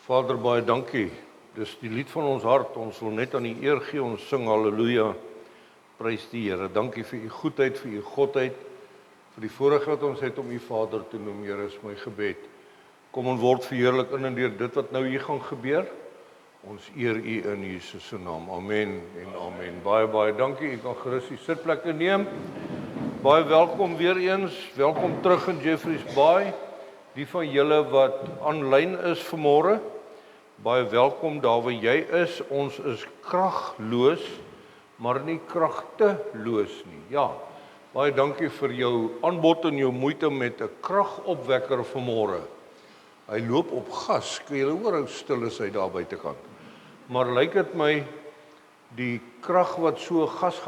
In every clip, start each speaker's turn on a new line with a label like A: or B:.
A: Vader, baie dankie. Dis die lied van ons hart. Ons wil net aan U eer gee. Ons sing haleluja. Prys die Here. Dankie vir U goedheid, vir U godheid, vir die voorreg wat ons het om U Vader te noem. Here, is my gebed. Kom ons word verheerlik in en deur dit wat nou hier gaan gebeur. Ons eer U in Jesus se naam. Amen en amen. Baie dankie. U kan gerus die sitplekke neem. Baie welkom weer eens. Welkom terug in Jeffreys Bay. Die van julle wat aanlyn is vanmôre, baie welkom daar waar jy is. Ons is kragloos, maar nie kragteloos nie. Ja, baie dankie vir jou aanbod en jou moeite met 'n kragopwekker vanmôre. Hy loop op gas. Kan julle hoor hoe stil is hy daar buitekant? Maar lyk dit my die krag wat so gas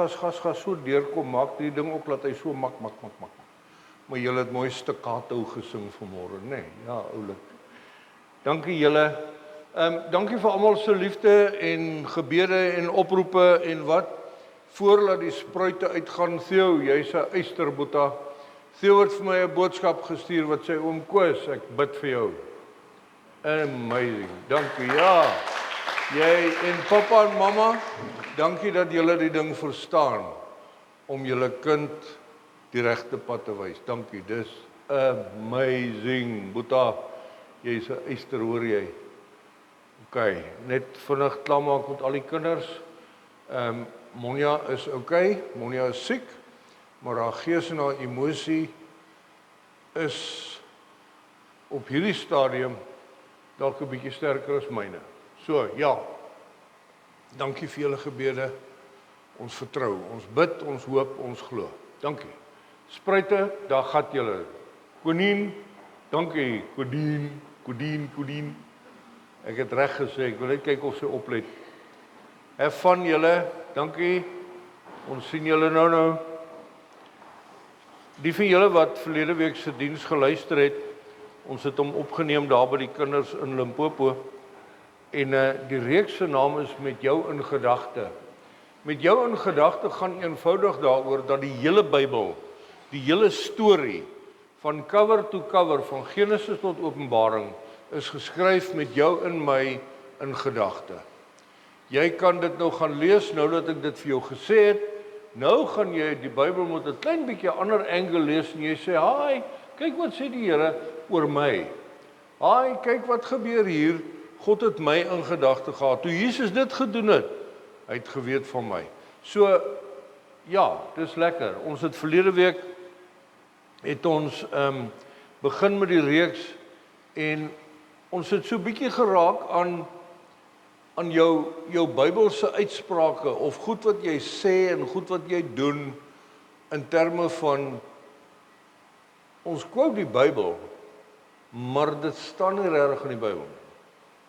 A: so deurkom, maak die ding ook dat hy so mak. Maar julle het mooi staccato gesing vanmôre, nê? Ja, oulik. Dankie julle. Dankie vir almal se liefde en gebede en oproepe en wat. Voordat die spruite uitgaan, Theo, jy's 'n eysterboeta. Theo het vir my 'n boodskap gestuur wat sê, oom Koos, ek bid vir jou. Amazing. Dankie. Ja. Jy en pappa en mamma, dankie dat julle die ding verstaan om julle kind die regte pad te wys. Dankie, dis amazing. Boeta, jy's 'n eyster, hoor jy? OK, net vinnig klaarmaak met al die kinders. Monja is OK, Monja is siek, maar haar gees en haar emosie is op hierdie stadium dalk 'n bietjie sterker as myne. So, ja. Dankie vir julle gebede. Ons vertrou, ons bid, ons hoop, ons glo. Dankie. Spruite, daar gat julle. Konien, dankie. Kodien. Ek het reg gesê, ek wil net kyk of sy oplet. Have fun julle, dankie. Ons sien julle nou. Die van julle wat verlede week se diens geluister het, ons het hom opgeneem daar by die kinders in Limpopo. En die reeks se naam is Met jou in gedagte. Met jou in gedagte gaan eenvoudig daaroor dat die hele Bybel, die hele storie, van cover to cover, van Genesis tot Openbaring, is geskryf met jou en my in gedagte. Jy kan dit nou gaan lees, nou dat ek dit vir jou gesê het. Nou gaan jy die Bybel met 'n klein bietjie ander angle lees en jy sê, "Haai, kyk wat sê die Here oor my. Haai, kyk wat gebeur hier. God het my in gedagte gehad. Toe Jesus dit gedoen het, hy het geweet van my." So, ja, dis lekker. Ons het verlede week het ons begin met die reeks en ons het so bietjie geraak aan jou Bybelse uitsprake of goed wat jy sê en goed wat jy doen in terme van ons quote die Bybel, maar dit staan nie regtig in die Bybel.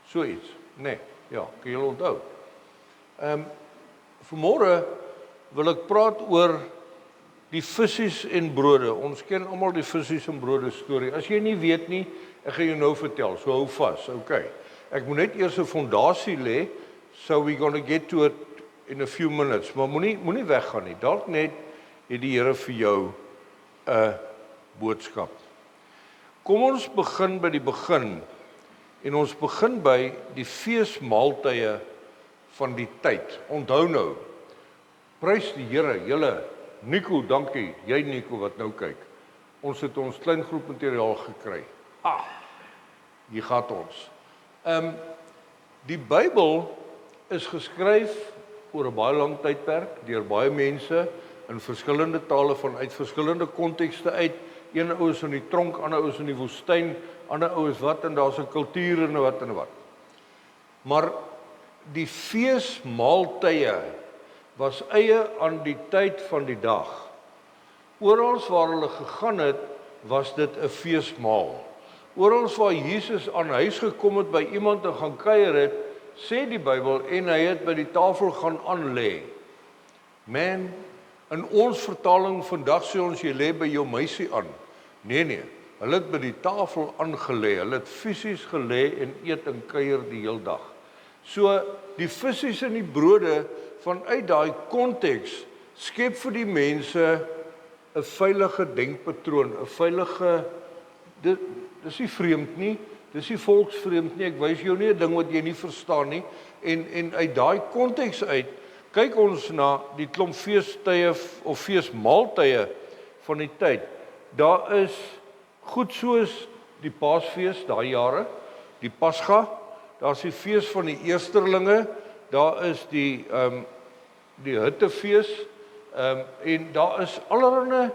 A: So iets, nee, ja, kan julle onthou. Vanmôre wil ek praat oor die visies en brode. Ons ken almal die visies en brode storie. As jy nie weet nie, ek gaan jou nou vertel, so hou vas, okay. Ek moet net eers 'n fondasie lê, so we're going to get to it in a few minutes, maar moenie weggaan nie. Dalk net het die Here vir jou 'n boodskap. Kom ons begin by die begin. En ons begin by die feesmaaltye van die tyd. Onthou nou, prys die Here, julle, Nico, dankie, jy Nico wat nou kyk. Ons het ons klein groep materiaal gekry. Hier gaan ons. Die Bybel is geskryf oor 'n baie lang tydperk, deur baie mense, in verskillende tale vanuit verskillende kontekste uit. Een ou is in die tronk, ander ou is in die woestyn, ander ou is wat, en daar's 'n kultuur en wat. Maar die feesmaaltye was eie aan die tyd van die dag. Oral waar hulle gegaan het, was dit 'n feesmaal. Oral waar Jesus aan huis gekom het by iemand en gaan kuier het, sê die Bybel, en hy het by die tafel gaan aanlê. Man, in ons vertaling vandag sê ons jy lê by jou meisie aan. Nee, hulle het by die tafel aangelê, hulle het fisies gelê en eet en kuier die heel dag. So, die visies en die brode vanuit daai konteks skep vir die mense 'n veilige denkpatroon, 'n veilige, dis nie vreemd nie, dis nie volksvreemd nie, ek wys jou nie 'n ding wat jy nie verstaan nie, en uit daai konteks uit, kyk ons na die klomp feestye of feesmaaltye van die tyd. Daar is goed soos die Paasfees, daai jare, die Pasga, daar is die fees van die Eersterlinge, daar is die Hittefees, en daar is allerlei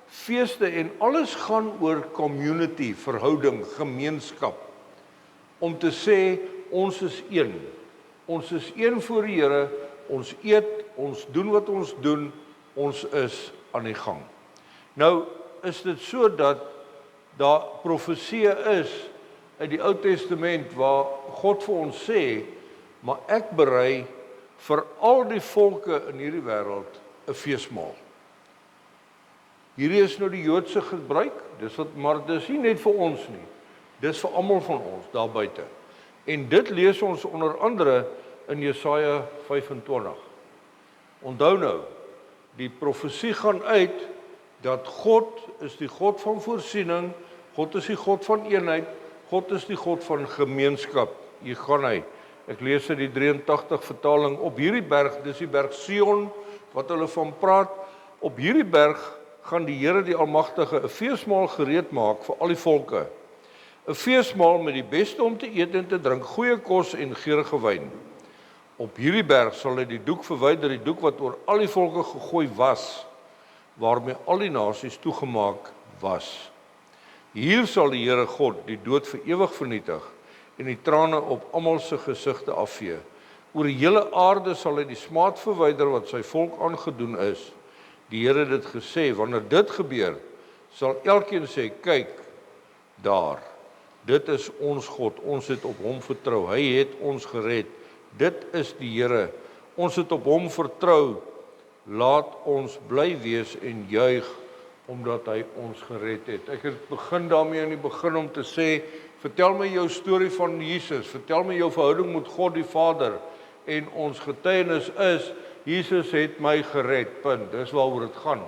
A: feeste en alles gaan oor community, verhouding, gemeenskap. Om te sê, ons is een. Ons is een voor die Here, ons eet, ons doen wat ons doen, ons is aan die gang. Nou, is dit so dat daar profeseë is uit die Ou Testament waar God vir ons sê, maar ek berei vir al die volke in hierdie wêreld 'n feesmaal. Hierdie is nou die Joodse gebruik, maar dis nie net vir ons nie. Dis vir almal van ons daar buite. En dit lees ons onder andere in Jesaja 25. Onthou nou, die profesie gaan uit dat God is die God van voorsiening, God is die God van eenheid, God is die God van gemeenskap. Hier gaan hy. Ek lees uit die 83 vertaling, op hierdie berg, dis die berg Sion, wat hulle van praat, op hierdie berg gaan die Here die Almagtige 'n feesmaal gereed maak vir al die volke. 'n Feesmaal met die beste om te eet en te drink, goeie kos en geurende wyn. Op hierdie berg sal hy die doek verwyder, die doek wat oor al die volke gegooi was, waarmee al die nasies toegemaak was. Hier sal die Here God die dood vir ewig vernietig en die trane op almal se gesigte afvee. Oor die hele aarde sal hy die smaad verwyder wat sy volk aangedoen is. Die Here het dit gesê, wanneer dit gebeur, sal elkeen sê, kyk, daar, dit is ons God, ons het op hom vertrou, hy het ons gered, dit is die Here, ons het op hom vertrou, laat ons bly wees en juig, omdat hy ons gered het. Ek het begin daarmee in die begin om te sê, vertel my jou storie van Jesus, vertel my jou verhouding met God die Vader, en ons getuienis is, Jesus het my gered, punt, dis waaroor dit gaan.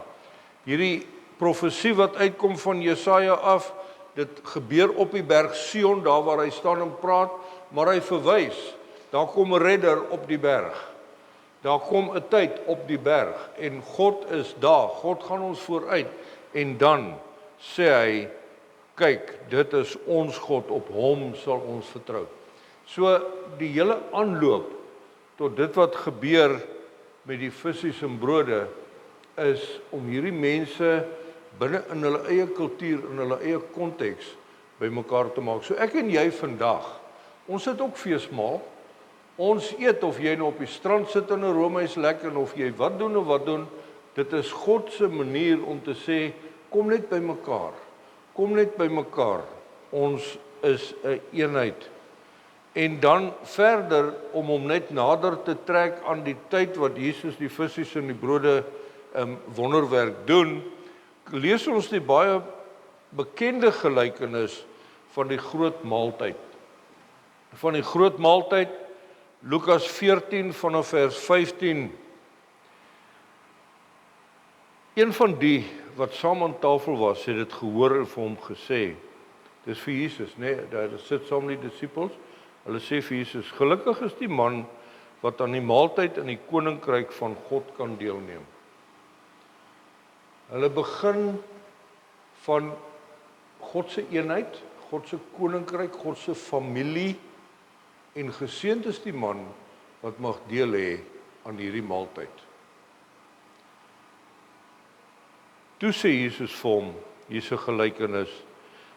A: Hierdie profesie wat uitkom van Jesaja af, dit gebeur op die berg Sion, daar waar hy staan en praat, maar hy verwys, daar kom 'n redder op die berg. Daar kom 'n tyd op die berg, en God is daar, God gaan ons vooruit, en dan sê hy, kyk, dit is ons God, op hom sal ons vertrou. So, die hele aanloop, tot dit wat gebeur met die visies en brode, is om hierdie mense binne in hulle eie kultuur, in hulle eie konteks, by mekaar te maak. So ek en jy vandag, ons het ook feesmaal, ons eet, of jy nou op die strand sit in 'n roomhuis lekker, en of jy wat doen, dit is God se manier om te sê, kom net by mekaar, kom net by mekaar, ons is 'n eenheid. En dan verder, om hom net nader te trek aan die tyd wat Jesus die visies en die brode wonderwerk doen, lees ons die baie bekende gelykenis van die groot maaltyd. Van die groot maaltyd, Lukas 14 vanaf vers 15. Een van die wat saam aan tafel was, het dit gehoor en vir hom gesê, dis vir Jesus, nee, daar sit saam die disippels, hulle sê vir Jesus, gelukkig is die man wat aan die maaltyd in die koninkryk van God kan deelneem. Hulle begin van God se eenheid, God se koninkryk, God se familie, en geseënd is die man wat mag deel hê aan hierdie maaltyd. Toe sê Jesus vir hom, hier is 'n gelykenis,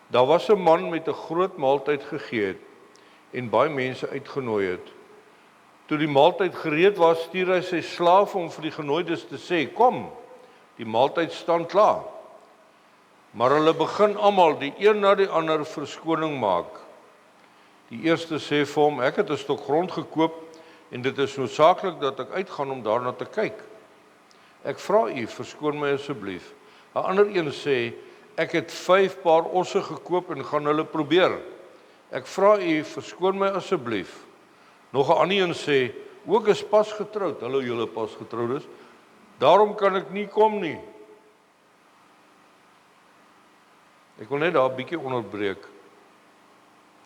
A: daar was 'n man met 'n groot maaltyd gegee het, en baie mense uitgenooi het. Toe die maaltyd gereed was, stuur hy sy slaaf om vir die genooides te sê, kom, die maaltyd staan klaar. Maar hulle begin almal, die een na die ander, verskoning maak. Die eerste sê vir hom, ek het 'n stuk grond gekoop, en dit is noodsaaklik dat ek uitgaan om daarna te kyk. Ek vra u, verskoon my asseblief. 'n Ander een sê, ek het 5 paar osse gekoop en gaan hulle probeer. Ek vra u, verskoon my asseblief. Nog 'n ander een sê, ook is pas getroud, hallo julle pas getroud is, daarom kan ek nie kom nie. Ek wil net daar 'n bietjie onderbreek.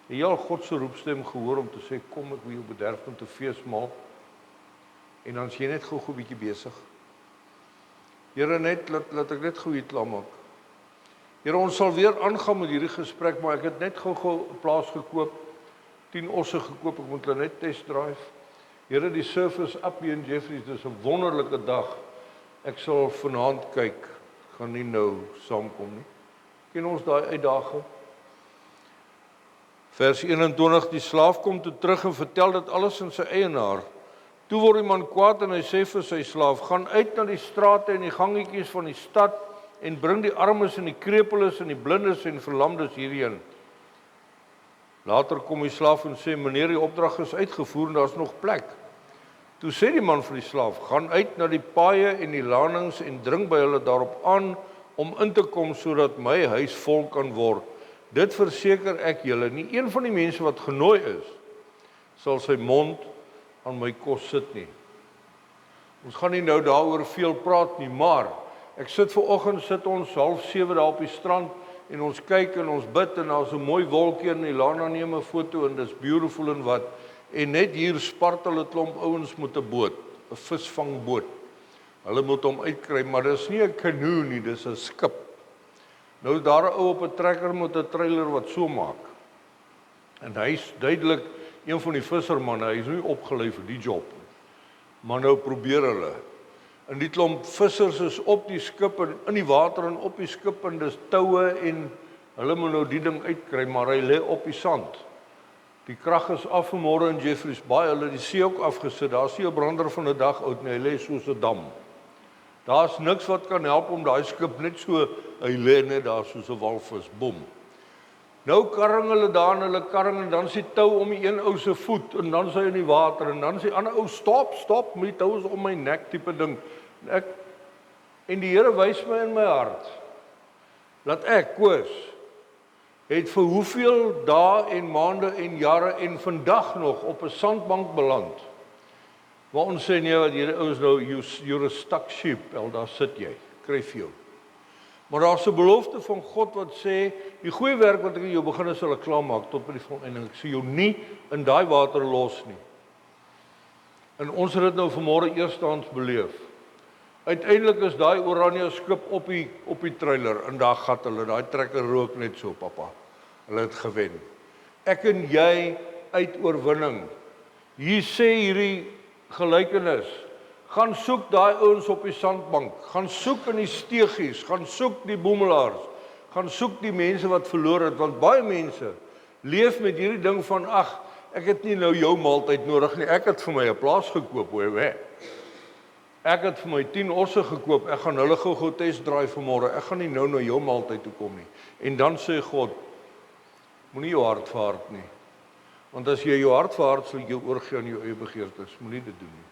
A: Het jy al God se roepstem gehoor om te sê, kom ek wil jou bederf om te feesmaal? En dan is jy net gou 'n bietjie besig. Here, net laat ek net gou hier klaar maak. Here, ons sal weer aangaan met hierdie gesprek, maar ek het net gou 'n plaas gekoop, 10 osse gekoop, ek moet hulle net test drive. Here, die Surfers up hier in Jeffreys, dis 'n wonderlike dag. Ek sal vanaand kyk, gaan nie nou saamkom nie. Ken ons daai uitdaging? Vers 21, die slaaf kom toe terug en vertel dit alles aan sy eienaar. Toe word die man kwaad en hy sê vir sy slaaf, gaan uit na die strate en die gangetjies van die stad en bring die armes en die krepeles en die blindes en verlamdes hierheen. Later kom die slaaf en sê, meneer, die opdrag is uitgevoer en daar is nog plek. Toe sê die man vir die slaaf, gaan uit na die paaie en die lanings en dring by hulle daarop aan om in te kom sodat my huis vol kan word. Dit verseker ek julle, nie een van die mense wat genooi is, sal sy mond aan my kos sit nie. Ons gaan nie nou daaroor veel praat nie, maar ek sit ons 6:30 daar op die strand en ons kyk en ons bid en daar's 'n mooi wolkie en Ilana neem 'n foto en dis beautiful en wat. En net hier spartel 'n klomp ouens met 'n boot, 'n visvangboot. Hulle moet hom uitkry, maar dis nie 'n kanoe nie, dis 'n skip. Nou is daar 'n ou op 'n trekker met 'n trailer wat so maak. En hy's duidelik een van die vissermanne, hy is nie opgelei vir die job nie. Maar nou probeer hulle. En die klomp vissers is op die skip en in die water en op die skip en dis toue en hulle moet nou die ding uitkry, maar hy lê op die sand. Die krag is af vanmôre in Jeffreys Bay, hulle die see ook afgesit. Daar's nie 'n brander van 'n dag oud nie, hy lê soos 'n dam. Daar's niks wat kan help om daai skip net so, hy lê net daar soos 'n walvis, bom. Nou karring hulle daar en hulle karring en dan is die tou om die een ou se voet en dan is hy in die water en dan is die ander ou stop, my tou is om my nek tipe ding. En die Here wys my in my hart dat ek, Koos, het vir hoeveel dae en maande en jare en vandag nog op 'n sandbank beland. Waar ons sê nee, wat hierdie ouens nou, you're a stuck sheep, al daar sit jy, kry vir jou. Maar daar's 'n belofte van God wat sê, die goeie werk wat ek in jou begin sal ek klaarmaak tot by die volëinding. Ek sê jou nie in daai water los nie. En ons het dit nou vanmôre eerstehands beleef. Uiteindelik is daai oranje skip op die trailer en daar gat hulle, daai trekker rook net so, pappa. Hulle het gewen. Ek en jy uit oorwinning. Hier sê hierdie gelykenis, gaan soek daai ouens op die sandbank, gaan soek in die steegies, gaan soek die boemelaars, gaan soek die mense wat verloor het, want baie mense leef met hierdie ding van, ag, ek het nie nou jou maaltyd nodig nie, ek het vir my 'n plaas gekoop, hoor. Ek het vir my 10 osse gekoop, ek gaan hulle gou test drive vanmôre, ek gaan nie nou na jou maaltyd toe kom nie. En dan sê God, moenie jou hart verhard nie. Want as jy jou hart verhard, sal jy jou oorgee aan jou eie begeertes, moenie dit doen nie.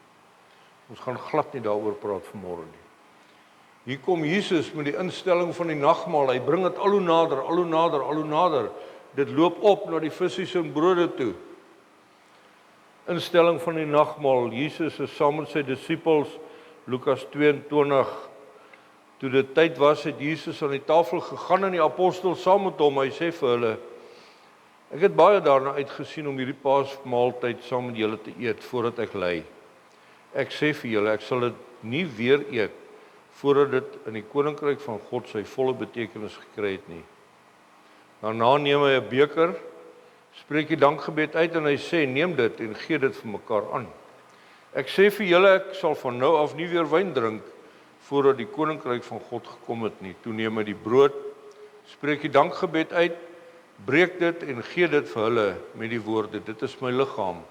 A: Ons gaan glad nie daaroor praat vanmôre nie. Hier kom Jesus met die instelling van die nagmaal, hy bring dit al hoe nader, al hoe nader, al hoe nader. Dit loop op na die visse en brode toe. Instelling van die nagmaal, Jesus is saam met sy disippels, Lukas 22, toe dit tyd was, het Jesus aan die tafel gegaan en die apostels saam met hom, hy sê vir hulle, ek het baie daarna uitgesien om hierdie paasmaaltyd saam met julle te eet, voordat ek ly. Ek sê vir julle, ek sal dit nie weer eet, voordat dit in die koninkryk van God sy volle betekenis gekry het nie. Daarna neem hy 'n beker, spreek die dankgebed uit en hy sê, neem dit en gee dit vir mekaar aan. Ek sê vir julle, ek sal van nou af nie weer wyn drink, voordat die koninkryk van God gekom het nie. Toe neem hy die brood, spreek die dankgebed uit, breek dit en gee dit vir hulle met die woorde, dit is my liggaam,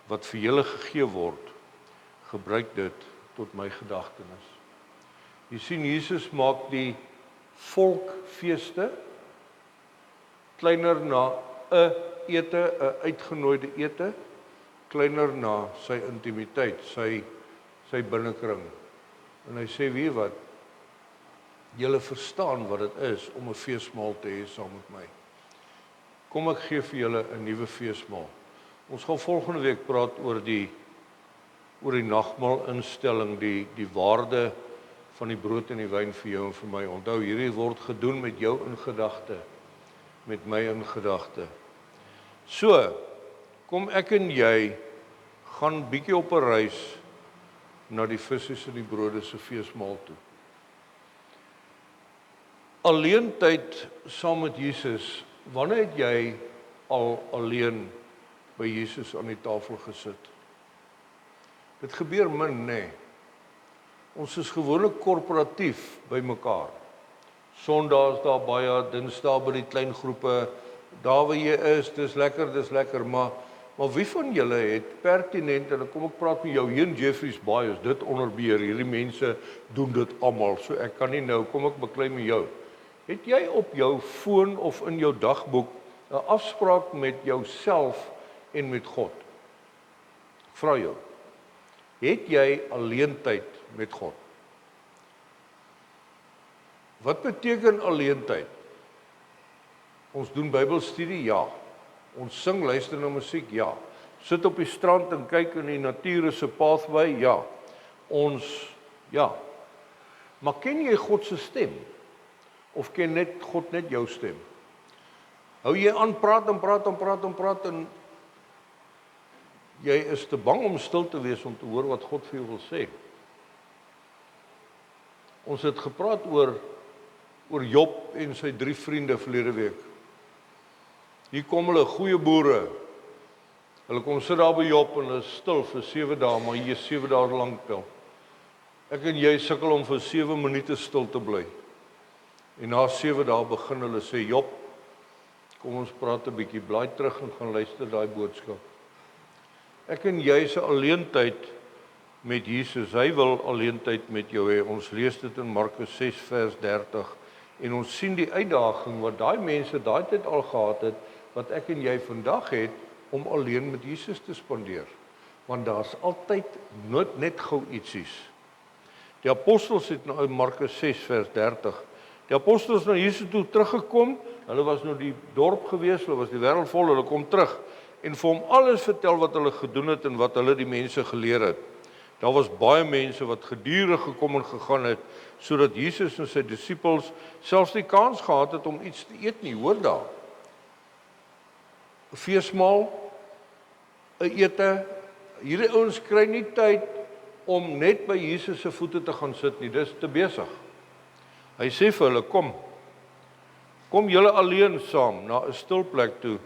A: wat vir julle gegee word. Gebruik dit tot my gedagtenis. Jy sien, Jesus maak die volkfeeste kleiner na 'n ete, 'n uitgenooide ete, kleiner na sy intimiteit, sy binnekring. En hy sê, weet wat, julle verstaan wat dit is om 'n feesmaal te hê saam met my. Kom ek gee vir julle 'n nuwe feesmaal. Ons gaan volgende week praat oor die nagmaal instelling, die waarde van die brood en die wyn vir jou en vir my. Onthou, hierdie word gedoen met jou in gedagte, met my in gedagte. So, kom ek en jy gaan bietjie op 'n reis na die visse en die brode se feesmaal toe. Alleentyd saam met Jesus, wanneer het jy al alleen by Jesus aan die tafel gesit? Dit gebeur min, nê. Ons is gewoonlik korporatief by mekaar. Sondae is daar baie, Dinsdae by die klein groepe, daar waar jy is, dis lekker, maar wie van julle het pertinent, en dan kom ek praat met jou, hier in Jeffreys Bay is dit onder beheer, hierdie mense doen dit almal, so ek kan nie nou, kom ek beklei met jou. Het jy op jou foon of in jou dagboek 'n afspraak met jouself en met God? Ek vra jou, het jy alleentyd met God? Wat beteken alleentyd? Ons doen Bybelstudie, ja. Ons sing, luister na musiek, ja. Sit op die strand en kyk in die natuur se pathway, ja. Ja. Maar ken jy God se stem? Of ken God net jou stem? Hou jy aan praat en jy is te bang om stil te wees om te hoor wat God vir jou wil sê. Ons het gepraat oor Job en sy 3 vriende verlede week. Hier kom hulle, goeie boere. Hulle kom sit daar by Job en hulle is stil vir 7 dae, maar hier 7 dae lank tel. Ek en jy sukkel om vir 7 minute stil te bly. En na 7 dae begin hulle sê, Job, kom ons praat 'n bietjie, blaai terug en gaan luister daai boodskap. Ek en jy se alleentyd met Jesus, hy wil alleentyd met jou hê. Ons lees dit in Markus 6 vers 30 en ons sien die uitdaging wat daai mense daai tyd al gehad het, wat ek en jy vandag het, om alleen met Jesus te spandeer. Want daar's altyd net gou ietsies. Die apostels het nou in Markus 6 vers 30, die apostels na Jesus toe teruggekom, hulle was nou die dorp gewees, hulle was die wêreld vol, hulle kom terug, en vir hom alles vertel wat hulle gedoen het, en wat hulle die mense geleer het. Daar was baie mense wat gedurig gekom en gegaan het, sodat Jesus en sy disippels selfs die kans gehad het om iets te eet nie, hoor daar. 'n Feesmaal, 'n ete, hierdie ouens kry nie tyd om net by Jesus se voete te gaan sit nie, dis te besig. Hy sê vir hulle, kom julle alleen saam na 'n stil plek toe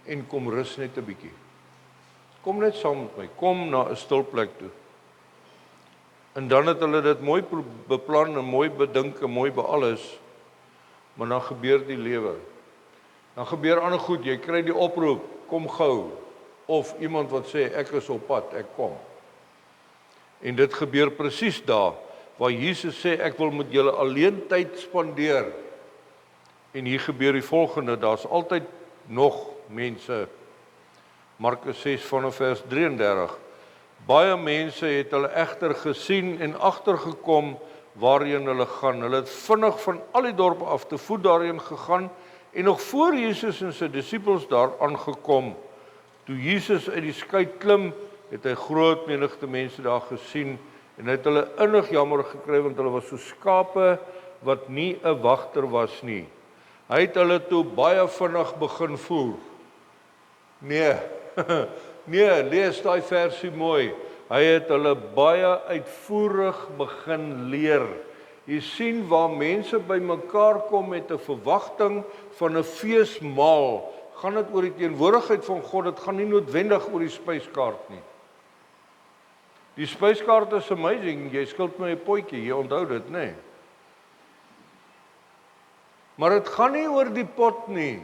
A: en kom rus net 'n bietjie. Kom net saam met my, kom na 'n stil plek toe. En dan het hulle dit mooi beplan en mooi bedink en mooi bealles, maar dan gebeur die lewe. Dan gebeur ander goed, jy kry die oproep, kom gou, of iemand wat sê, ek is op pad, ek kom. En dit gebeur presies daar, waar Jesus sê, ek wil met julle alleen tyd spandeer. En hier gebeur die volgende, daar's altyd nog mense. Markus 6 vanaf vers 33. Baie mense het hulle egter gesien en agtergekom waarheen hulle gaan. Hulle het vinnig van al die dorpe af te voet daarheen gegaan, en nog voor Jesus en sy disippels daar aangekom, toe Jesus uit die skei klim, het hy groot menigte mense daar gesien, en hy het hulle innig jammer gekry, want hulle was so skape wat nie 'n wagter was nie. Hy het hulle toe baie vinnig begin voer. Nee, lees daai versie mooi. Hy het hulle baie uitvoerig begin leer. Jy sien waar mense by mekaar kom met 'n verwagting van 'n feesmaal, gaan dit oor die teenwoordigheid van God, dit gaan nie noodwendig oor die spyskaart nie. Die spyskaart is amazing, jy skuld my 'n potjie, jy onthou dit, nê? Maar dit gaan nie oor die pot nie.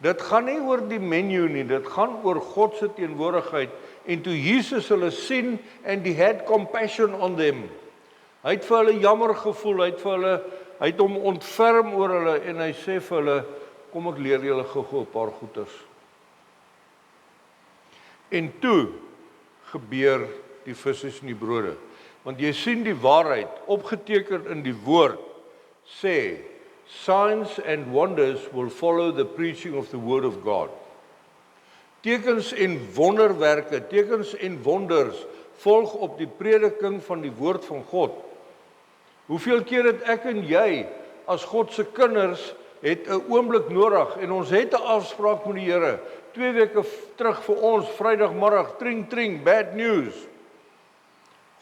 A: Dit gaan nie oor die menu nie, dit gaan oor God se teenwoordigheid. En toe Jesus hulle sien, and he had compassion on them. Hy het vir hulle jammer gevoel, hy het hom ontferm oor hulle, en hy sê vir hulle, kom ek leer julle gou 'n paar goeters. En toe gebeur die visse en die brode. Want jy sien die waarheid, opgeteken in die woord, sê, signs and wonders will follow the preaching of the word of God. Tekens en wonderwerke, tekens en wonders volg op die prediking van die woord van God. Hoeveel keer het ek en jy as God se kinders het 'n oomblik nodig en ons het 'n afspraak met die Here. 2 weke terug vir ons, Vrydagmiddag, tring tring, bad news.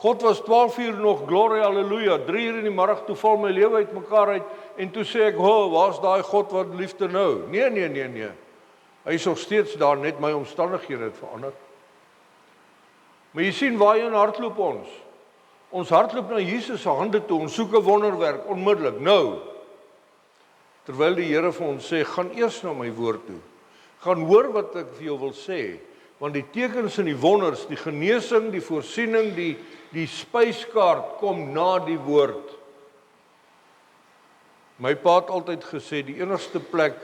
A: God was 12 uur nog, glory, halleluja, 3 uur in die middag, toe val my lewe uit mekaar uit, en toe sê ek, waar's daai God wat liefde nou? Nee. Hy is nog steeds daar, net my omstandighede het verander. Maar jy sien, waarheen hardloop ons? Ons hardloop na Jesus se hande toe, ons soek 'n wonderwerk, onmiddellik, nou. Terwyl die Here vir ons sê, gaan eers na my woord toe. Gaan hoor wat ek vir jou wil sê, want die tekens en die wonders, die genesing, die voorsiening, die spyskaart kom na die woord. My pa het altyd gesê, die enigste plek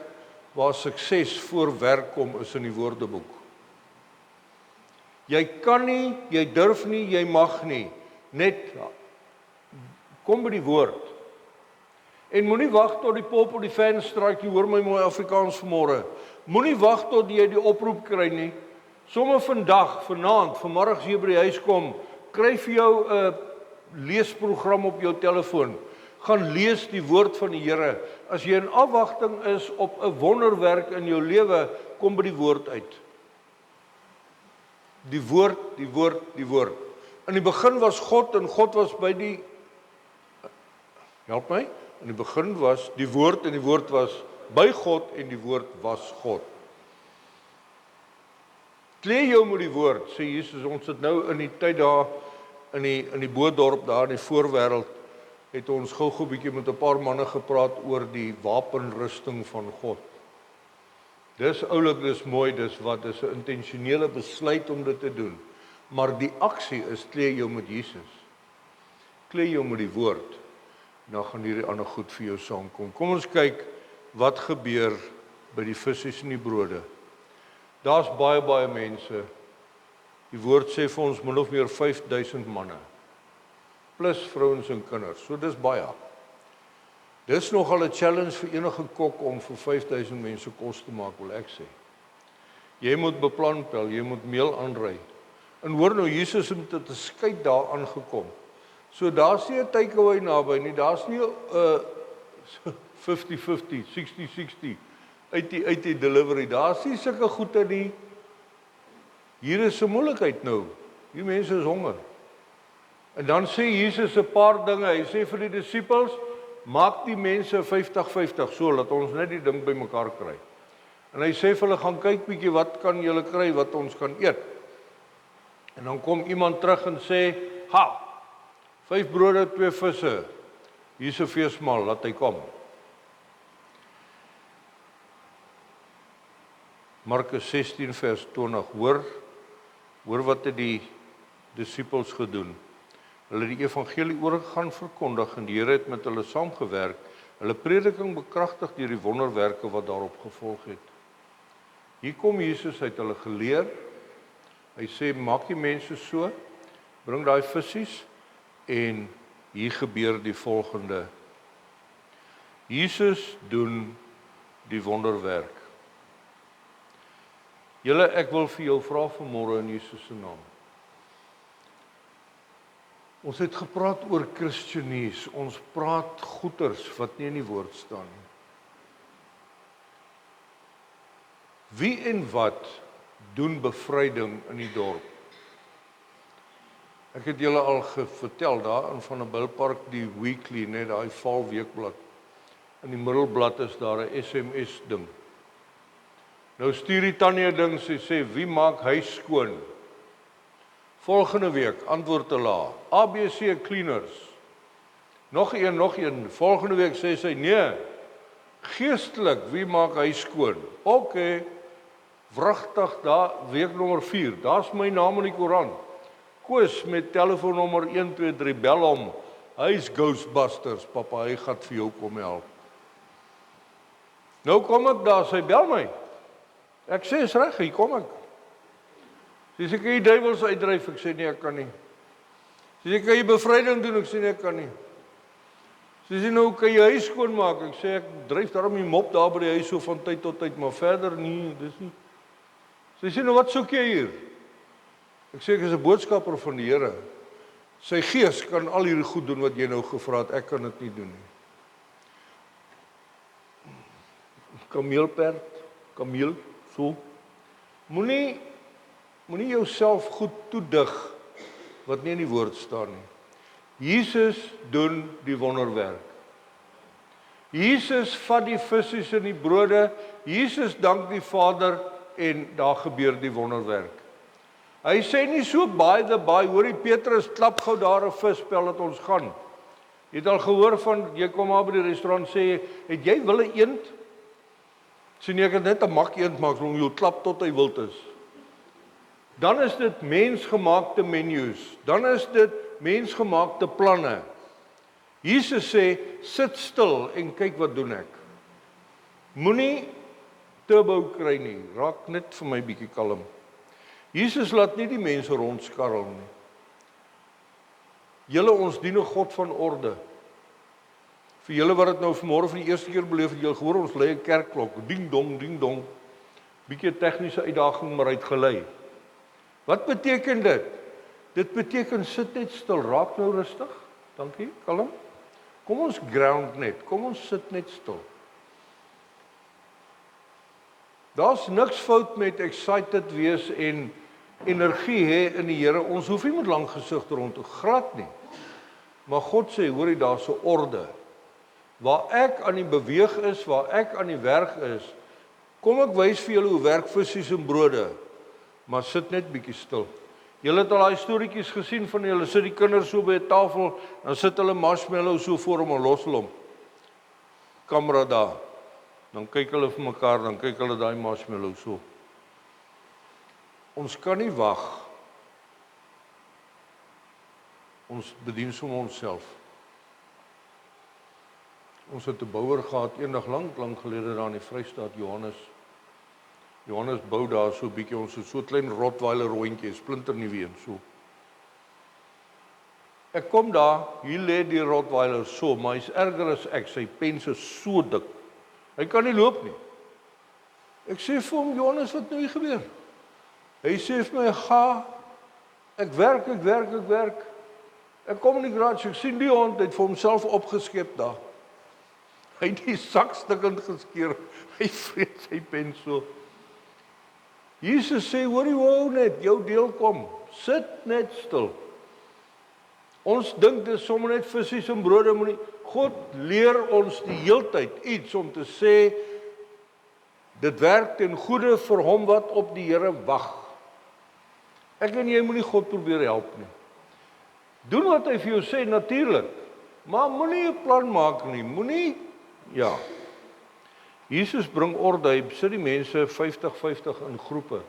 A: waar sukses voor werk kom, is in die woordeboek. Jy kan nie, jy durf nie, jy mag nie, net kom by die woord. En moenie wag tot die pop op die venstraat, jy hoor my mooi Afrikaans vanmôre. Moenie wag tot jy die oproep kry nie. Somme vandag, vanaand, vanmiddag as jy by die huis kom, kry vir jou 'n leesprogram op jou telefoon. Gaan lees die woord van die Here. As jy in afwagting is op 'n wonderwerk in jou lewe, kom by die woord uit. Die woord. In die begin was God en God was by die, help my, in die begin was die woord en die woord was by God en die woord was God. Klee jou met die woord, sê Jesus, ons het nou in die tyd daar, in die Boedorp daar in die voorwêreld, het ons gou-gou bietjie met 'n paar manne gepraat oor die wapenrusting van God. Dis oulik, dis mooi, dis 'n intentionele besluit om dit te doen. Maar die aksie is, klee jou met Jesus. Klee jou met die woord. Dan gaan hierdie ander goed vir jou saamkom. Kom ons kyk wat gebeur by die visse en die brode. Daar's baie mense. Die woord sê vir ons min of meer 5000 manne. Plus vrouens en kinders. So dis baie. Dis nogal 'n challenge vir enige kok om vir 5000 mense kos te maak, wil ek sê. Jy moet beplan tel, jy moet meel aanry. En hoor nou, Jesus het met 'n skyt daar aangekom. So daar's nie 'n takeaway naby nie, daar's nie 'n 50-50, 60-60 uit die delivery. Daar's nie sulke goede nie. Hier is 'n moeilikheid nou. Die mense is honger. En dan sê Jesus 'n paar dinge. Hy sê vir die disippels, maak die mense 50-50, so laat ons net die ding bymekaar kry. En hy sê vir hulle, gaan kyk bietjie wat kan julle kry wat ons kan eet. En dan kom iemand terug en sê, 5 brode, 2 visse. Hier's 'n feesmaal, laat hy kom. Markus 16 vers 20. Hoor wat het die disippels gedoen. Hulle het die evangelie oorgegaan verkondig en die Here het met hulle saamgewerk. Hulle prediking bekragtig deur die wonderwerke wat daarop gevolg het. Hier kom Jesus, uit hulle geleer. Hy sê, maak die mense so, bring daai visies, en hier gebeur die volgende. Jesus doen die wonderwerk. Julle, ek wil vir jou vra vanmôre in Jesus se naam. Ons het gepraat oor Christenies, ons praat goeters wat nie in die woord staan nie. Wie en wat doen bevryding in die dorp? Ek het julle al vertel daar in Van der Bilpark die weekly, net daai val weekblad. In die middelblad is daar 'n SMS ding. Nou stuur die tannie ding, sy sê, wie maak huis skoon? Volgende week, antwoord te laat. ABC cleaners. Nog een. Volgende week sê sy, nee, geestelik, wie maak huis skoon? Okay, wragtig, daar, week nommer 4, daar's my naam in die koerant. Koos met telefoonnommer 123, bel hom. Hy's Ghostbusters, papa, hy gaan vir jou kom help. Nou kom ek daar, sy bel my. Ek sê, is reg, hier kom ek. Sy sê, kan jy duiwels uitdryf? Ek sê, nee, ek kan nie. Sy sê, kan jy bevryding doen? Ek sê, nee, ek kan nie. Sy sê, nou, kan jy huis skoon maak? Ek sê, ek dryf daarom die mop daar by die huis so van tyd tot tyd, maar verder nie, dis nie. Sy sê, nou, wat soek jy hier? Ek sê, ek is 'n boodskapper van die Here. Sy gees kan al hierdie goed doen wat jy nou gevra het, ek kan dit nie doen nie. Kameelperd, kameel, so. Moenie jouself goed toedig wat nie in die woord staan nie. Jesus doen die wonderwerk. Jesus vat die visse en die brode, Jesus dank die Vader en daar gebeur die wonderwerk. Hy sê nie so by the by, hoorie Petrus, klap gou daar 'n vispel dat ons gaan. Jy het al gehoor van, jy kom maar by die restaurant sê, het jy wille eend? Sê nee, ek het net 'n mak eend, maar ek wil jou klap tot hy wild is. Dan is dit mensgemaakte menus, dan is dit mensgemaakte planne. Jesus sê, sit stil en kyk wat doen ek. Moenie turbo kry nie, raak net vir my bietjie kalm. Jesus laat nie die mense rondskarrel nie. Julle, ons dien 'n God van orde. Vir julle wat dit nou vanmôre vir die eerste keer beleef het, julle gehoor ons lê 'n kerkklok, ding dong. Bietjie tegniese uitdaging, maar uitgelei. Wat beteken dit? Dit beteken sit net stil, raak nou rustig. Dankie, kalm. Kom ons ground net, kom ons sit net stil. Daar's niks fout met excited wees en energie hê in die Here. Ons hoef nie met lang gesigte rond te glad nie. Maar God sê, hoor jy, daar's 'n orde. Waar ek aan die beweeg is, waar ek aan die werk is, kom ek wys vir julle hoe werk visse en brode. Maar sit net bietjie stil. Julle het al daai storieetjies gesien van julle sit die kinders so by 'n tafel, dan sit hulle marshmallow so voor hom en los hom. Kamera daar. Dan kyk hulle vir mekaar, dan kyk hulle daai marshmallow so. Ons kan nie wag. Ons bedien sommer onsself. Ons het 'n bouer gehad eendag lank gelede daar in die Vrystaat, Johannes bou daar so 'n bietjie, ons het so 'n klein Rottweiler rondjie, splinter nie weer so. Ek kom daar, hier lê die Rottweiler so, maar hy's erger as ek, sy pens is so dik. Hy kan nie loop nie. Ek sê vir hom, Johannes, wat nou hier gebeur? Hy sê vir my, ga, ek werk. Ek kom in die garage, ek sien die hond, hy het vir homself opgeskep daar. Hy het die sak stukkend geskeur, hy vreet sy pen so. Jesus sê, hoor jy wou net, jou deel kom, sit net stil. Ons dink dis sommer net visse en brode, maar nie. God leer ons die heeltyd iets om te sê, dit werk ten goeie vir hom wat op die Here wag. Ek en jy moenie God probeer help nie. Doen wat hy vir jou sê, natuurlik, maar moenie 'n plan maak nie, ja. Jesus bring orde, hy sit die mense 50-50 in groepe.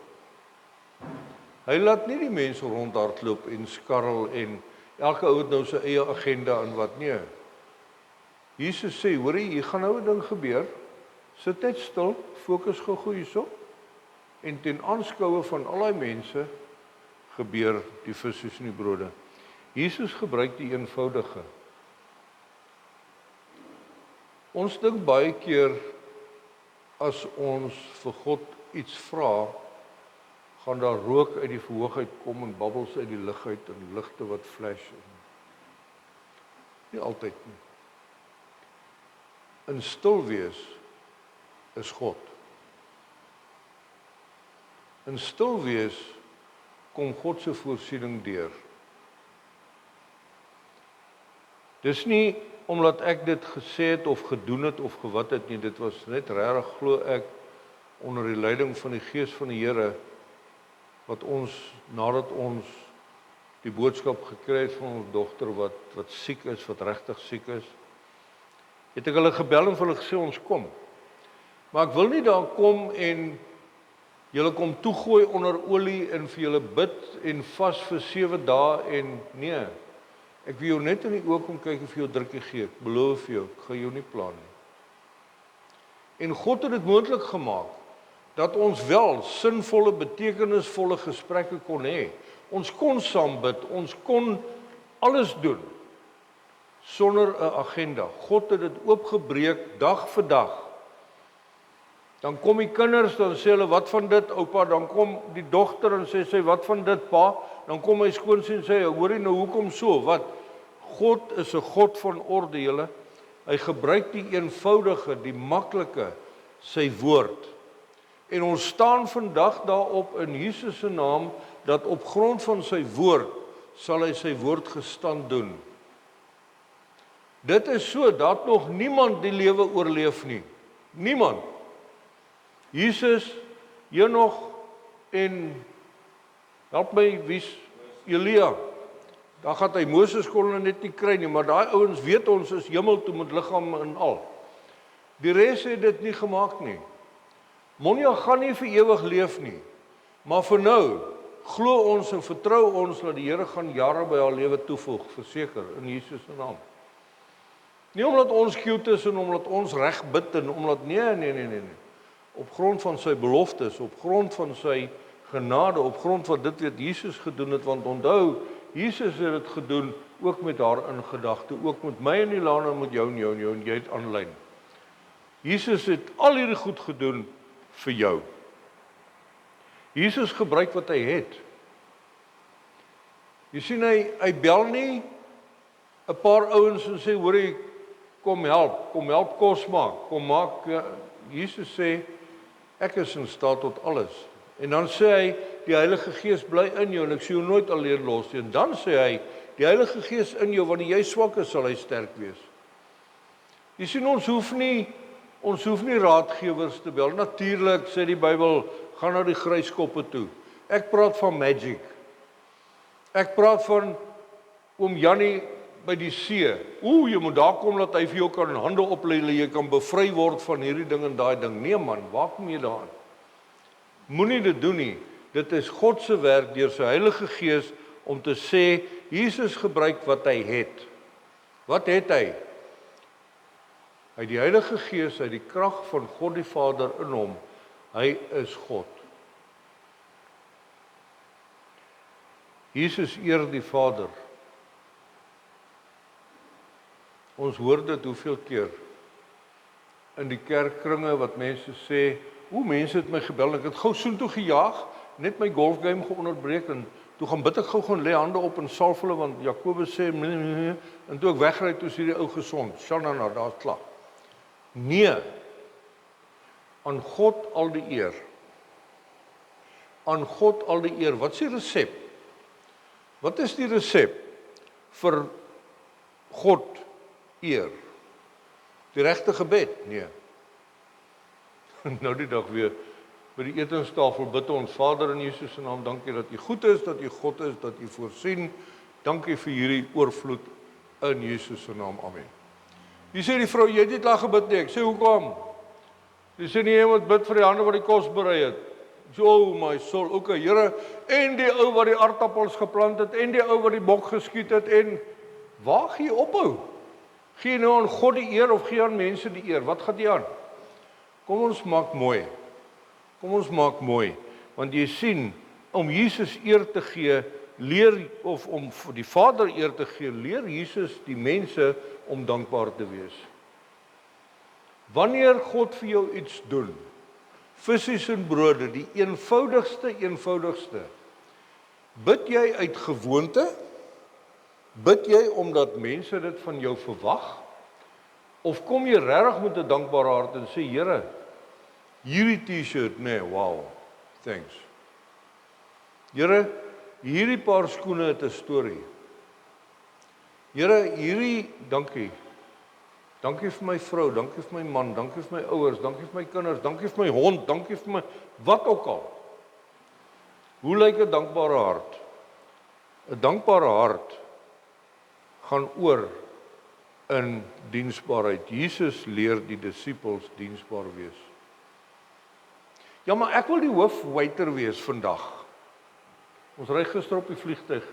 A: Hy laat nie die mense rondhardloop en skarrel en elke ou het nou sy eie agenda en wat nie. Jesus sê, hoorie, hier gaan nou 'n ding gebeur. Sit net stil, fokus gou hierso. En ten aanskoue van al die mense gebeur die visse en die brode. Jesus gebruik die eenvoudige. Ons dink baie keer as ons vir God iets vra, gaan daar rook uit die verhoog uit kom en babbels uit die lug uit en ligte wat flash. Nie altyd nie. In stil wees is God. In stil wees kom God se voorsiening deur. Dis nie omdat ek dit gesê het of gedoen het of gewat het nie, dit was net regtig, glo ek, onder die leiding van die Gees van die Here, wat ons, nadat ons die boodskap gekry het van ons dogter wat siek is, wat regtig siek is, het ek hulle gebel en vir hulle gesê, ons kom. Maar ek wil nie daar kom en julle kom toegooi onder olie en vir julle bid en vas vir 7 dae en nee. Ek wil jou net in die oë kom kyk en vir jou drukkie gee. Ek beloof jou, ek gaan jou nie pla nie. En God het dit moontlik gemaak dat ons wel sinvolle, betekenisvolle gesprekke kon hê. Ons kon saam bid, ons kon alles doen sonder 'n agenda. God het dit oopgebreek dag vir dag. Dan kom die kinders, dan sê hulle, wat van dit, oupa? Dan kom die dogter en sê sy, wat van dit, pa? Dan kom my skoonseun en sê, hoor jy nou, hoekom so? Wat? God is 'n God van orde, julle. Hy gebruik die eenvoudige, die maklike, sy woord. En ons staan vandag daarop in Jesus se naam, dat op grond van sy woord, sal hy sy woord gestand doen. Dit is so, dat nog niemand die lewe oorleef nie. Niemand. Jesus, Henog en, help my, wie's Elia. Daar gaan hy Moses kon net nie kry nie, maar daai ouens weet ons is hemel toe met liggaam en al. Die res het dit nie gemaak nie. Monja gaan nie vir ewig leef nie, maar vir nou, glo ons en vertrou ons dat die Here gaan jare by haar lewe toevoeg, verseker, in Jesus se naam. Nie omdat ons cute is en omdat ons reg bid en omdat, nee. Op grond van sy beloftes, op grond van sy genade, op grond van dit wat Jesus gedoen het, want onthou, Jesus het dit gedoen, ook met haar in gedagte, ook met my en Ilana, en met jou en jy het aanlyn. Jesus het al hierdie goed gedoen vir jou. Jesus gebruik wat hy het. Jy sien, hy bel nie 'n paar ouens en sê, hoorie, kom help kos maak, kom maak, Jesus sê, ek is in staat tot alles. En dan sê hy, die Heilige Gees bly in jou, en ek sê jou nooit alleen los nie. En dan sê hy, die Heilige Gees in jou, wanneer jy swak is, sal hy sterk wees. Jy sien, ons hoef nie raadgewers te bel. Natuurlik, sê die Bybel, gaan na die gryskoppe toe. Ek praat van magic. Ek praat van oom Jannie by die see. Jy moet daar kom dat hy vir jou kan hande oplê, jy kan bevry word van hierdie ding en daai ding. Nee man, waar kom jy daaraan? Moenie dit doen nie. Dit is God se werk deur sy Heilige Gees om te sê, Jesus gebruik wat hy het. Wat het hy? Hy het die Heilige Gees, hy het die krag van God die Vader in hom. Hy is God. Jesus eer die Vader. Ons hoor dit hoeveel keer in die kerkkringe wat mense sê, mense het my gebel, ek het gou soontoe gejaag, net my golfgame geonderbreek en toe gaan bid ek gou lê hande op en salf hulle, want Jakobus sê, en toe ek wegry, toe is hierdie ou gesond. Shanana, daar's klaar. Nee, aan God al die eer. Aan God al die eer. Wat is die resep? Wat is die resep vir God eer? Die regte gebed? Nee. Nou die dag weer, by die etenstafel bid ons, Vader in Jesus se naam, dankie dat U goed is, dat U God is, dat U voorsien. Dankie vir hierdie oorvloed in Jesus se naam. Amen. Jy sê die vrou, jy het nie klaar gebid nie. Ek sê, hoekom? Jy sê nie, jy moet bid vir die hande wat die kos berei het. Ek sê, oh my soul, oké, Here, en die ou wat die aardappels geplant het, en die ou wat die bok geskiet het, en waar gaan jy ophou? Gee jy nou aan God die eer, of gee jy aan mense die eer? Wat gaan jy aan? Kom ons maak mooi. Kom ons maak mooi. Want jy sien, om Jesus eer te gee, of om vir die Vader eer te gee, leer Jesus die mense om dankbaar te wees. Wanneer God vir jou iets doen, visse en brode, die eenvoudigste, bid jy uit gewoonte? Bid jy omdat mense dit van jou verwag? Of kom jy regtig met 'n dankbare hart en sê, Here, hierdie T-shirt, nee, wow, thanks. Here, hierdie paar skoene het 'n storie. Here, hierdie, dankie. Dankie vir my vrou, dankie vir my man, dankie vir my ouers, dankie vir my kinders, dankie vir my hond, dankie vir my, wat ook al. Hoe lyk 'n dankbare hart? 'n Dankbare hart gaan oor in diensbaarheid. Jesus leer die disippels diensbaar wees. Ja, maar ek wil die hoofwaiter wees vandag. Ons ry gister op die vliegtuig.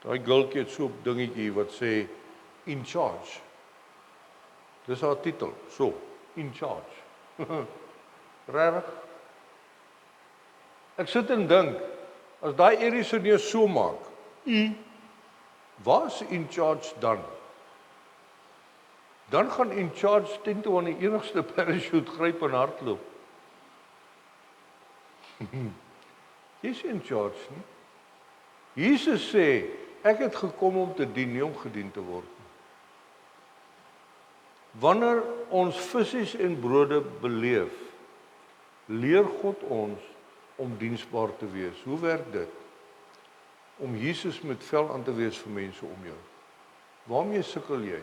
A: Daai girltjie het so 'n dingetjie wat sê in charge. Dis haar titel, so, in charge. Regtig? Ek sit en dink, as daai Iriese neus so maak, waar's in charge dan? Dan gaan in charge teen toe aan die enigste parachute gryp en hardloop. Jy's in charge nie. Jesus sê, ek het gekom om te dien, nie om gedien te word. Wanneer ons visse en brode beleef, leer God ons om diensbaar te wees. Hoe werk dit? Om Jesus met vel aan te wees vir mense om jou. Waarmee sukkel jy?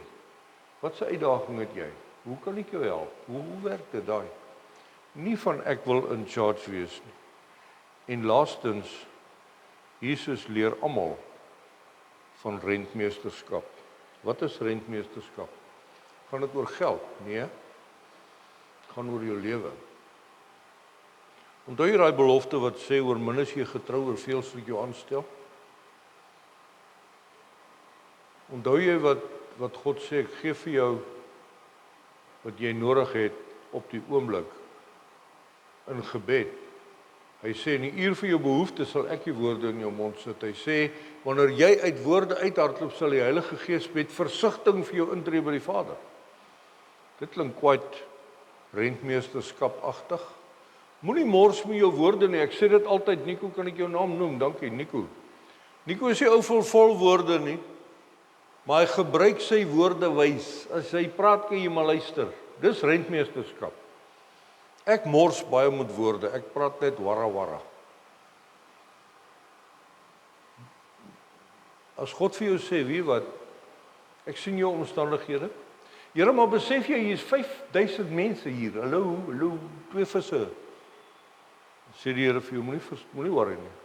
A: Wat se uitdaging het jy? Hoe kan ek jou help? Hoe werk dit daai? Nie van ek wil in charge wees nie. En laastens, Jesus leer almal van rentmeesterskap. Wat is rentmeesterskap? Gaan dit oor geld? Nee. Het gaan oor jou lewe. Onthou jy daai belofte wat sê oor min as jy getrou, oor veel sal ek jou aanstel? Onthou jy wat God sê, ek gee vir jou wat jy nodig het op die oomblik in gebed. Hy sê, in die uur vir jou behoeftes sal ek die woorde in jou mond sit. Hy sê, wanneer jy uit woorde uithardloop, sal die Heilige Gees met versigtiging vir jou intree by die Vader. Dit klink kwyt rentmeesterskapagtig. Moenie mors met jou woorde nie. Ek sê dit altyd, Nico, kan ek jou naam noem? Dankie, Nico. Nico is nie ou vol woorde nie, maar hy gebruik sy woorde wys. As hy praat, kan jy maar luister. Dis rentmeesterskap. Ek mors baie met woorde, ek praat net warra. As God vir jou sê, wie wat, ek sien jou omstandighede. Here, maar besef jy, hier is 5000 mense hier, hallo, 2 visse. Sê die Here vir jou, moenie worry nie.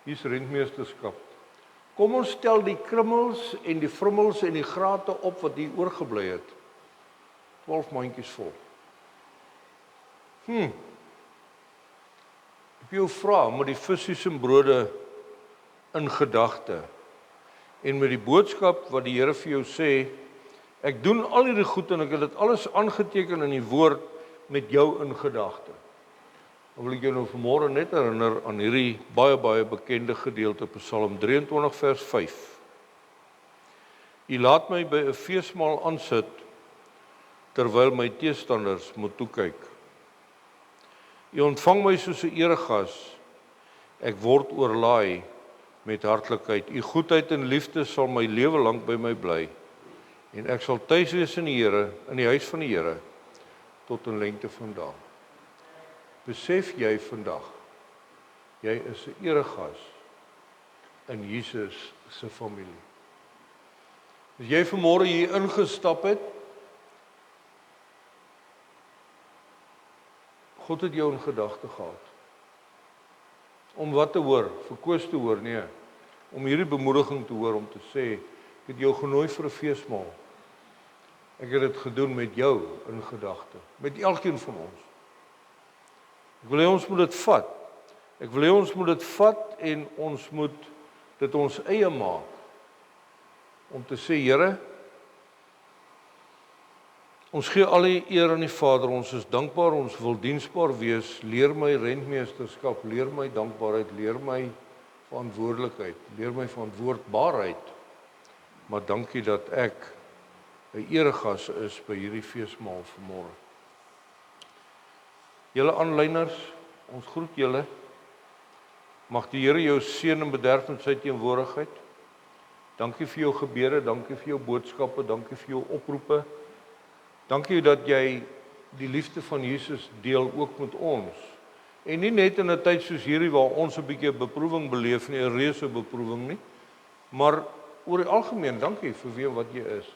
A: Hier is rentmeesterskap. Kom ons stel die krummels en die frummels en die grate op wat hier oorgebly het. 12 mandjies vol. Ek jou vra met die visse en brode in gedagte en met die boodskap wat die Here vir jou sê, ek doen al hierdie goed en ek het dit alles aangeteken in die woord met jou in gedagte. Dan wil ek jou nou vanmôre net herinner aan hierdie baie bekende gedeelte op Psalm 23 vers 5. U laat my by 'n feesmaal aansit terwyl my teestanders moet toe kyk. U ontvang my soos 'n eregas. Ek word oorlaai met hartlikheid. U goedheid en liefde sal my lewe lank by my bly. En ek sal tuis wees in die Here, in die huis van die Here, tot in lengte van dae. Besef jy vandag, jy is 'n eregas in Jesus se familie. As jy vanmôre hier ingestap het, God het jou in gedagte gehad. Om wat te hoor, vir Koos te hoor, nee. Om hierdie bemoediging te hoor, om te sê, ek het jou genooi vir 'n feesmaal. Ek het dit gedoen met jou in gedagte, met elkeen van ons. Ek wil hê ons moet dit vat. Ek wil hê ons moet dit vat en ons moet dit ons eie maak. Om te sê, Here, ons gee al die eer aan die Vader, ons is dankbaar, ons wil diensbaar wees, leer my rentmeesterskap, leer my dankbaarheid, leer my verantwoordelikheid, leer my verantwoordbaarheid, maar dankie dat ek 'n eregas is by hierdie feesmaal vanmôre. Julle aanlyners, ons groet julle, mag die Here jou seën en bederf met sy teenwoordigheid. Dankie vir jou gebede, dankie vir jou boodskappe, dankie vir jou oproepe. Dankie dat jy die liefde van Jesus deel ook met ons. En nie net in 'n tyd soos hierdie waar ons 'n bietjie beproewing beleef nie, 'n reuse beproewing nie, maar oor die algemeen, dankie vir wie wat jy is.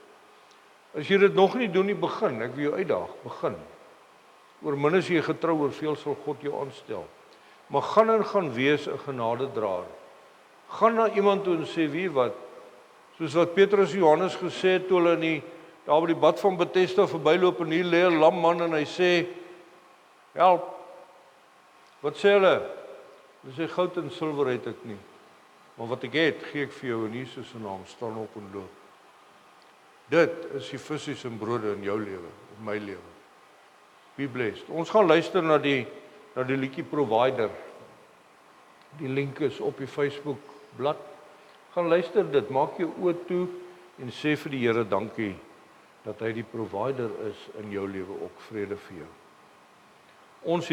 A: As jy dit nog nie doen nie, begin, ek wil jou uitdaag, begin. Oor min as jy getrou, oor veel sal God jou aanstel. Maar gaan wees 'n genadedraer. Gaan na iemand toe en sê, wie wat, soos wat Petrus en Johannes gesê het toe hulle daar by die bad van Bethesda verbyloop en hier lê 'n lam man en hy sê, help. Wat sê hulle? Hulle sê, goud en silwer het ek nie, maar wat ek het, gee ek vir jou in Jesus se naam, staan op en loop. Dit is die visse en brode in jou lewe, in my lewe. Be blessed. Ons gaan luister na die liedjie Provider. Die link is op die Facebook blad. Gaan luister dit, maak jou oë toe en sê vir die Here dankie dat hy die provider is in jou lewe ook. Vrede vir jou. Ons